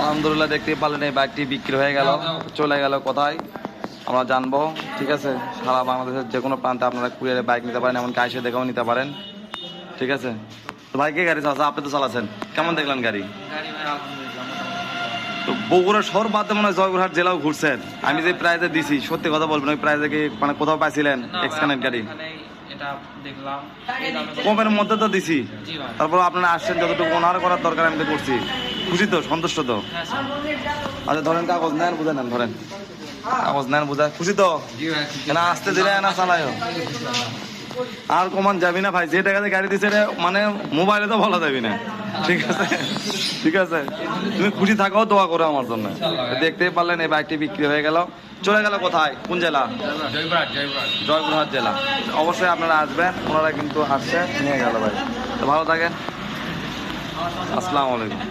আলহামদুলিল্লাহ দেখতেই পারলেন এই বাইকটি বিক্রি হয়ে গেল, চলে গেল কোথায় আমরা জানবো। ঠিক আছে, সারা বাংলাদেশের যে কোনো প্রান্তে আপনারা কুরিয়ারে বাইক নিতে পারেন, এমনকি আইসে দেখেও নিতে পারেন। ঠিক আছে, তো ভাই কে গাড়ি চালাচ্ছে? আপনি তো চালাচ্ছেন, কেমন দেখলেন গাড়ি? তো বগুড়া শহর বাদ দিয়ে মনে হয় জয়পুরহাট জেলাও ঘুরছেন। আমি যে প্রাইজে দিছি, সত্যি কথা বলবেন, ওই প্রাইজে কি মানে কোথাও পাইছিলেন এক্সকানেক্ট গাড়ি? কমের মধ্যে তো দিছি, তারপর আপনারা আসছেন, যতটুকু অনার করার দরকার আমি তো করছি। খুশি তো, সন্তুষ্ট তো? আচ্ছা ধরেন, কাগজ নেন, বুঝে নেন, ধরেন কাগজ নেন, বুঝা খুশি তো? না আসতে দিলে না চালায় আর কমান যাবি না ভাই, যে টাকাতে গাড়ি দিচ্ছে মানে মোবাইলে তো বলা যাবি না। ঠিক আছে, ঠিক আছে, তুমি খুশি থাকো, দোয়া করো আমার জন্য। দেখতেই পারলেন এই বাইকটি বিক্রি হয়ে গেল, চলে গেল কোথায়, কোন জেলা? জয়পুরহাট জেলা। অবশ্যই আপনারা আসবেন, ওনারা কিন্তু আসছে, নিয়ে গেল ভাই। তো ভালো থাকেন, আসসালামু আলাইকুম।